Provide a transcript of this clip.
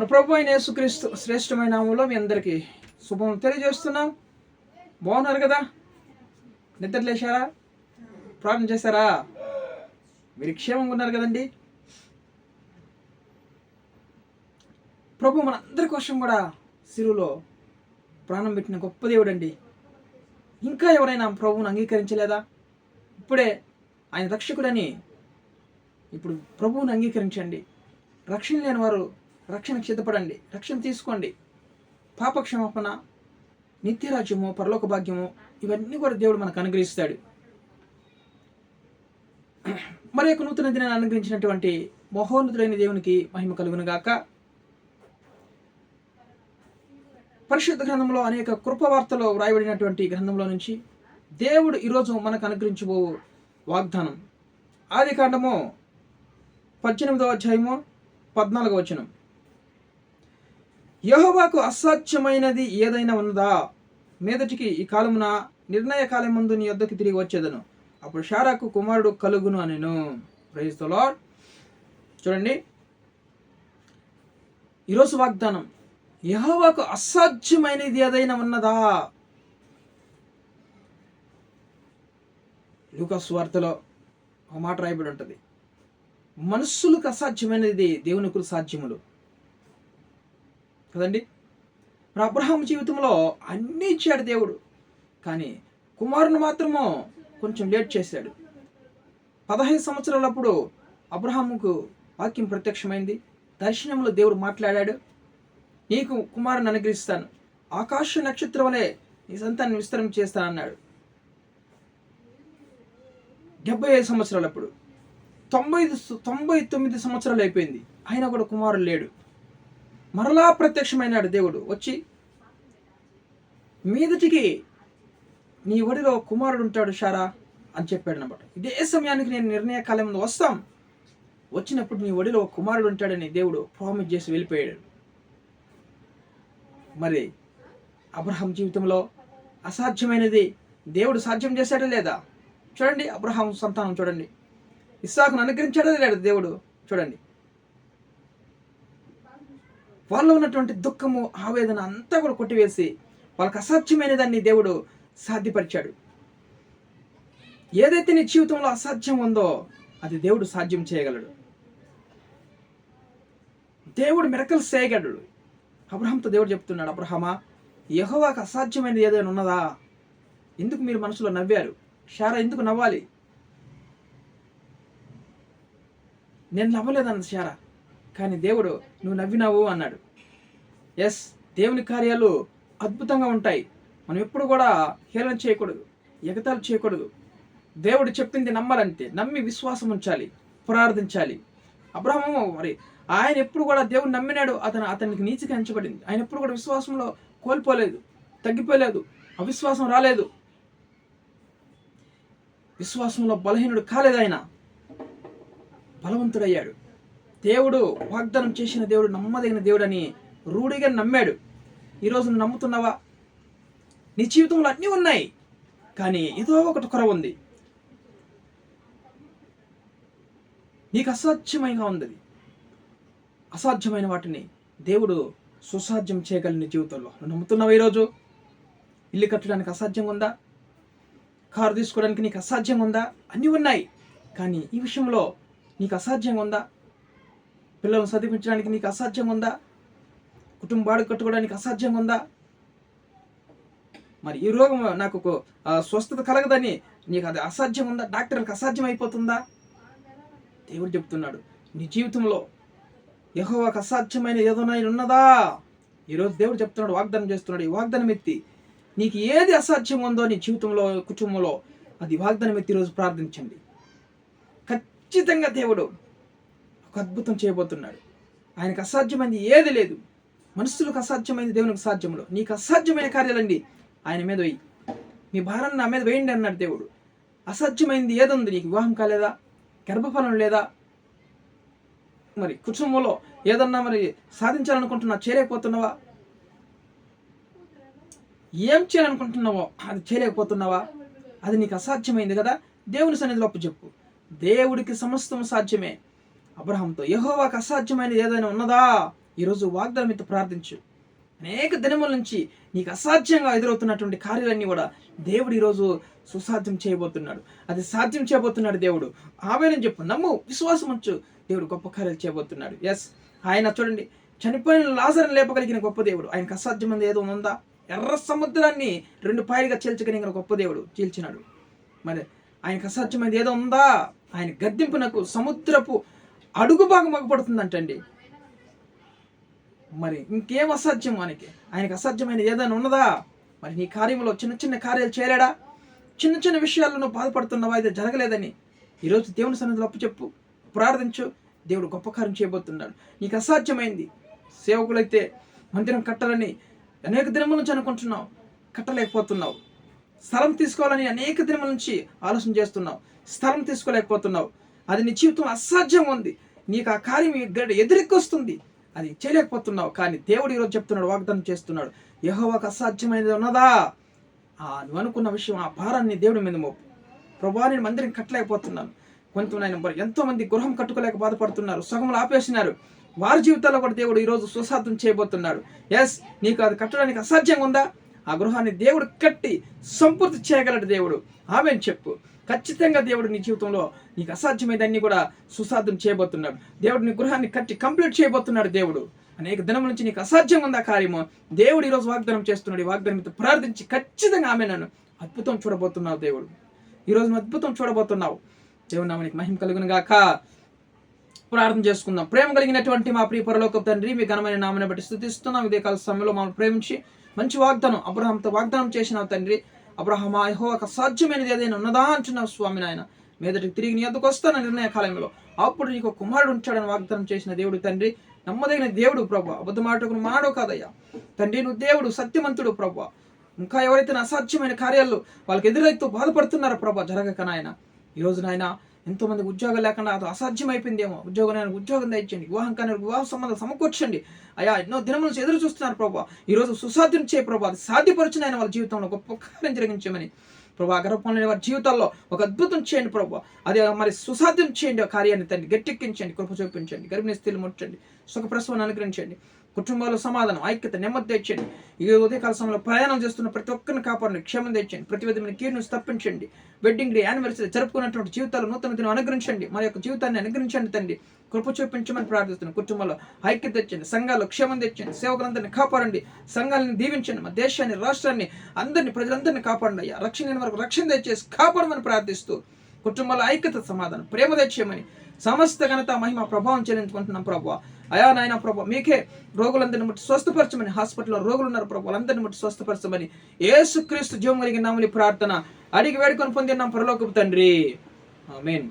మన ప్రభు అయిన యేసుక్రీస్తు శ్రేష్టమైన నామములో మీ అందరికీ శుభం తెలియజేస్తున్నాం. బాగున్నారు కదా? నిద్ర లేచారా? ప్రార్థన చేశారా? మీరు క్షేమంగా ఉన్నారు కదండి? ప్రభు మన అందరి కోసం కూడా సిలువలో ప్రాణం పెట్టిన గొప్ప దేవుడు అండి. ఇంకా ఎవరైనా ప్రభువును అంగీకరించలేదా? ఇప్పుడే ఆయన రక్షకుడని ఇప్పుడు ప్రభువుని అంగీకరించండి. రక్షణ లేని వారు రక్షణకు సిద్ధపడండి, రక్షణ తీసుకోండి. పాపక్షమాపణ, నిత్యరాజ్యము, పరలోక భాగ్యము ఇవన్నీ కూడా దేవుడు మనకు అనుగ్రహిస్తాడు. మరి యొక్క నూతన దినాన్ని అనుగ్రహించినటువంటి మహోన్నతుడైన దేవునికి మహిమ కలుగును గాక. పరిశుద్ధ గ్రంథంలో అనేక కృపవార్తలో వ్రాయబడినటువంటి గ్రంథంలో నుంచి దేవుడు ఈరోజు మనకు అనుగ్రహించబో వాగ్దానం ఆదికాండము 18వ అధ్యాయము 14వ వచనం. యెహోవాకు అసాధ్యమైనది ఏదైనా ఉన్నదా? మీదటికి ఈ కాలమున నిర్ణయ కాలం ముందు నీ యొద్దకు తిరిగి వచ్చేదను, అప్పుడు శారాకు కుమారుడు కలుగును అనెను. Praise the Lord. చూడండి, ఈరోజు వాగ్దానం, యెహోవాకు అసాధ్యమైనది ఏదైనా ఉన్నదా? లూకా సువార్తలో ఒక మాట రాయబడి ఉంటుంది, మనుషులకు అసాధ్యమైనది దేవునికి సాధ్యములు కదండి. మరి అబ్రహాము జీవితంలో అన్నీ ఇచ్చాడు దేవుడు, కానీ కుమారుని మాత్రము కొంచెం లేట్ చేశాడు. 15 సంవత్సరాలప్పుడు అబ్రహాముకు వాక్యం ప్రత్యక్షమైంది. దర్శనంలో దేవుడు మాట్లాడాడు, నీకు కుమారుని అనుగ్రహిస్తాను, ఆకాశ నక్షత్రం వలె నీ సంతాన్ని విస్తరం చేస్తానన్నాడు. 75 సంవత్సరాలప్పుడు 99 సంవత్సరాలు అయిపోయింది, అయినా కూడా కుమారుడు లేడు. మరలా ప్రత్యక్షమైనాడు దేవుడు వచ్చి, మీదటికి నీ ఒడిలో కుమారుడు ఉంటాడు శారా అని చెప్పాడు అన్నమాట. ఇదే సమయానికి నేను నిర్ణయ కాలం ముందు వస్తాం, వచ్చినప్పుడు నీ ఒడిలో కుమారుడు ఉంటాడని దేవుడు ప్రామిస్ చేసి వెళ్ళిపోయాడు. మరి అబ్రహాం జీవితంలో అసాధ్యమైనది దేవుడు సాధ్యం చేశాడా లేదా? చూడండి, అబ్రహాం సంతానం చూడండి, ఇస్సాకును అనుగ్రహించాడా లేదా దేవుడు? చూడండి, వాళ్ళలో ఉన్నటువంటి దుఃఖము, ఆవేదన అంతా కూడా కొట్టివేసి వాళ్ళకి అసాధ్యమైన దాన్ని దేవుడు సాధ్యపరిచాడు. ఏదైతే నీ జీవితంలో అసాధ్యం ఉందో అది దేవుడు సాధ్యం చేయగలడు. దేవుడు మిరకల్స్ చేయగలడు. అబ్రహాంతో దేవుడు చెప్తున్నాడు, అబ్రహామా, యెహోవాకు అసాధ్యమైనది ఏదైనా ఉన్నదా? ఎందుకు మీరు మనసులో నవ్వారు? శారా ఎందుకు నవ్వాలి? నేను నవ్వలేదన్న శారా, కానీ దేవుడు నువ్వు నవ్వినావు అన్నాడు. ఎస్, దేవుని కార్యాలు అద్భుతంగా ఉంటాయి. మనం ఎప్పుడు కూడా హేళన చేయకూడదు, ఎగతాళి చేయకూడదు. దేవుడు చెప్పింది నమ్మాలంటే నమ్మి విశ్వాసం ఉంచాలి, ప్రార్థించాలి. అబ్రహాము మరి ఆయన ఎప్పుడు కూడా దేవుడు నమ్మినాడు, అతనికి నీతిగా ఎంచబడింది. ఆయన ఎప్పుడు కూడా విశ్వాసంలో కోల్పోలేదు, తగ్గిపోలేదు, అవిశ్వాసం రాలేదు, విశ్వాసంలో బలహీనుడు కాలేదు, ఆయన బలవంతుడయ్యాడు. దేవుడు వాగ్దానం చేసిన దేవుడు నమ్మదగిన దేవుడు అని రూఢిగా నమ్మాడు. ఈరోజు నువ్వు నమ్ముతున్నావా? నీ జీవితంలో అన్నీ ఉన్నాయి, కానీ ఏదో ఒకటి కొర ఉంది, నీకు అసాధ్యమైనగా ఉంది. అసాధ్యమైన వాటిని దేవుడు సుసాధ్యం చేయగల నీ జీవితంలో. నువ్వు నమ్ముతున్నావా? ఈరోజు ఇల్లు కట్టడానికి అసాధ్యంగా ఉందా? కారు తీసుకోవడానికి నీకు అసాధ్యంగా ఉందా? అన్నీ ఉన్నాయి, కానీ ఈ విషయంలో నీకు అసాధ్యంగా ఉందా? పిల్లలను చదివించడానికి నీకు అసాధ్యంగా ఉందా? కుటుంబాడు కట్టుకోవడానికి అసాధ్యంగా ఉందా? మరి ఈ రోగం నాకు స్వస్థత కలగదని నీకు అది అసాధ్యం ఉందా? డాక్టర్లకు అసాధ్యం అయిపోతుందా? దేవుడు చెప్తున్నాడు, నీ జీవితంలో యెహోవాకు అసాధ్యమైన ఏదైనా ఉన్నదా? ఈరోజు దేవుడు చెప్తున్నాడు, వాగ్దానం చేస్తున్నాడు. ఈ వాగ్దానం ఎత్తి నీకు ఏది అసాధ్యం ఉందో నీ జీవితంలో, కుటుంబంలో, అది వాగ్దానం ఎత్తి ఈరోజు ప్రార్థించండి. ఖచ్చితంగా దేవుడు ఒక అద్భుతం చేయబోతున్నాడు. ఆయనకు అసాధ్యమైనది ఏది లేదు. మనుషులకు అసాధ్యమైనది దేవునికి సాధ్యములు. నీకు అసాధ్యమైన కార్యాలండి ఆయన మీద వేయి, మీ భారాన్ని నా మీద వేయండి అన్నాడు దేవుడు. అసాధ్యమైనది ఏదుంది? నీకు వివాహం కాలేదా? గర్భఫలం లేదా? మరి కుటుంబంలో ఏదన్నా మరి సాధించాలనుకుంటున్నా, చేయలేకపోతున్నావా? ఏం చేయాలనుకుంటున్నావో అది చేయలేకపోతున్నావా? అది నీకు అసాధ్యమైంది కదా, దేవుని సన్నిధిలో అప్పచెప్పు. దేవుడికి సమస్తం సాధ్యమే. అబ్రహాంతో యెహోవాకు అసాధ్యమైనది ఏదైనా ఉన్నదా ఈరోజు వాగ్దానం మీద ప్రార్థించు. అనేక దినముల నుంచి నీకు అసాధ్యంగా ఎదురవుతున్నటువంటి కార్యాలన్నీ కూడా దేవుడు ఈరోజు సుసాధ్యం చేయబోతున్నాడు. అది సాధ్యం చేయబోతున్నాడు దేవుడు. ఆమేనని చెప్పు, నమ్ము, విశ్వాసం ఉంచు. దేవుడు గొప్ప కార్యాలు చేయబోతున్నాడు. ఎస్, ఆయన చూడండి, చనిపోయిన లాజరును లేపగలిగిన గొప్ప దేవుడు. ఆయనకు అసాధ్యమైనది ఏదో ఉందా? ఎర్ర సముద్రాన్ని 2 పాయలుగా చీల్చగలిగిన గొప్ప దేవుడు చీల్చినాడు. మరి ఆయనకు అసాధ్యమైనది ఏదో ఉందా? ఆయన గద్దింపునకు సముద్రపు అడుగు భాగం మగపడుతుందంటండి. మరి ఇంకేం అసాధ్యం ఆయనకు అసాధ్యమైన ఏదైనా ఉన్నదా? మరి నీ కార్యంలో చిన్న చిన్న కార్యాలు చేయలేడా? చిన్న చిన్న విషయాల్లో నువ్వు బాధపడుతున్నావా? ఇది జరగలేదని ఈరోజు దేవుని సన్నిధిలో అప్పచెప్పు, ప్రార్థించు. దేవుడు గొప్ప కార్యం చేయబోతున్నాడు. నీకు అసాధ్యమైంది. సేవకులైతే మందిరం కట్టాలని అనేక దినముల నుంచి అనుకుంటున్నావు, కట్టలేకపోతున్నావు. స్థలం తీసుకోవాలని అనేక దినముల నుంచి ఆలోచన చేస్తున్నావు, స్థలం తీసుకోలేకపోతున్నావు. అది నీ జీవితం అసాధ్యంగా ఉంది. నీకు ఆ కార్యం ఎదురెక్కొస్తుంది, అది చేయలేకపోతున్నావు. కానీ దేవుడు ఈరోజు చెప్తున్నాడు, వాగ్దానం చేస్తున్నాడు, యెహోవాకు అసాధ్యమైనది ఉన్నదా? నువ్వు అనుకున్న విషయం, ఆ భారాన్ని దేవుడి మీద మోపు. ప్రభువా, నేను మందిరం కట్టలేకపోతున్నాను. కొంతమంది ఎంతోమంది గృహం కట్టుకోలేక బాధపడుతున్నారు, సగములు ఆపేసినారు. వారి జీవితాల్లో కూడా దేవుడు ఈరోజు సుసాధ్యం చేయబోతున్నాడు. ఎస్, నీకు అది కట్టడానికి అసాధ్యంగా ఉందా? ఆ గృహాన్ని దేవుడు కట్టి సంపూర్తి చేయగలడు దేవుడు. ఆమేన్ చెప్పు. ఖచ్చితంగా దేవుడు నీ జీవితంలో నీకు అసాధ్యమైనన్ని కూడా సుసాధ్యం చేయబోతున్నాడు. దేవుడు నీ గృహాన్ని కట్టి కంప్లీట్ చేయబోతున్నాడు దేవుడు. అనేక దినం నుంచి నీకు అసాధ్యం ఉందా కార్యము? దేవుడు ఈరోజు వాగ్దానం చేస్తున్నాడు. ఈ వాగ్దానం మీద ప్రార్థించి ఖచ్చితంగా ఆమేన్ అద్భుతం చూడబోతున్నావు. దేవుడు ఈరోజు నువ్వు అద్భుతం చూడబోతున్నావు. దేవుని నామానికి మహిమ కలుగును గాక. ప్రార్థన చేసుకుందాం. ప్రేమ కలిగినటువంటి మా ప్రియ పరలోకపు తండ్రి, మీ ఘనమైన నామమును బట్టి స్తుతిస్తున్నాం. ఇదే కాల సమయంలో మమ్మల్ని ప్రేమించి మంచి వాగ్దానం అబ్రహాంతో వాగ్దానం చేసినావు తండ్రి. అబ్రహాము, యెహోవాకు అసాధ్యమైనది ఏదైనా ఉన్నదా అంటున్నావు స్వామి. నాయన మీదటికి తిరిగి నీ వద్దకు వస్తాను నిర్ణయ కాలంలో. అప్పుడు నీకు కుమారుడు ఉంటాడని వాగ్దానం చేసిన దేవుడు తండ్రి, నమ్మదగిన దేవుడు ప్రభు, అబద్ధమాటకు మాడో కాదయ్యా తండ్రి. నువ్వు దేవుడు, సత్యవంతుడు ప్రభు. ఇంకా ఎవరైతే అసాధ్యమైన కార్యాలు వాళ్ళకి ఎదురైతే బాధపడుతున్నారో ప్రభు, జరగక నాయన. ఈరోజు నాయన ఎంతో మందికి ఉద్యోగం లేకుండా అది అసాధ్యం అయిపోయిందేమో. ఉద్యోగం తెచ్చండి, వివాహం కానీ వివాహ సంబంధం సమకూర్చండి అయ్యా. ఎన్నో దినముల నుంచి ఎదురు చూస్తున్నారు ప్రభు. ఈరోజు సుసాధ్యం చేయ ప్రభు, అది సాధ్యపరిచిన ఆయన వాళ్ళ జీవితంలో గొప్ప కార్యం జరిగించమని ప్రభు. గర్భంలోని వారి జీవితాల్లో ఒక అద్భుతం చేయండి ప్రభు. అది మరి సుసాధ్యం చేయండి. ఆ కార్యాన్ని తండ్రి గట్టెక్కించండి, కృప చూపించండి, గర్భిణీ స్త్రీలు ముట్టండి, సుఖప్రసవాన్ని అనుగ్రహించండి, కుటుంబాల్లో సమాధానం, ఐక్యత, నెమ్మది తెచ్చండి. ఈ ఉదయకాల సమయంలో ప్రయాణం చేస్తున్న ప్రతి ఒక్కరిని కాపాడండి, క్షేమం తెచ్చండి, ప్రతి విధమైన కీడును తప్పించండి. వెడ్డింగ్ డే, యానివర్సరీ జరుపుకున్నటువంటి జీవితాలు నూతన దినం అనుగ్రహించండి. మన యొక్క జీవితాన్ని అనుగ్రహించండి తండ్రి. కృప చూపించమని ప్రార్థిస్తున్నాం. కుటుంబంలో ఐక్యత తెచ్చండి, సంఘాల్లో క్షేమం తెచ్చండి, సేవకులందరినీ కాపాడండి, సంఘాలను దీవించండి, మా దేశాన్ని, రాష్ట్రాన్ని, అందరినీ, ప్రజలందరినీ కాపాడండి అయ్యా. రక్షణ వరకు రక్షణ తెచ్చేసి కాపాడమని ప్రార్థిస్తూ కుటుంబాల ఐక్యత, సమాధానం, ప్రేమ తెచ్చేయమని సమస్త ఘనత, మహిమ, ప్రభావం చెల్లించుకుంటున్నాం ప్రభు. అయా నాయన ప్రభు, మీకే రోగులందరిని ముట్టి స్వస్థపరచమని, హాస్పిటల్లో రోగులు ఉన్నారు ప్రభు, వాళ్ళందరినీ ముట్టి స్వస్థపరచమని యేసుక్రీస్తు జీవం కలిగిన నామములో ప్రార్థన అడిగి వేడుకొని పొందినాం పరలోకపు తండ్రి. ఆమేన్.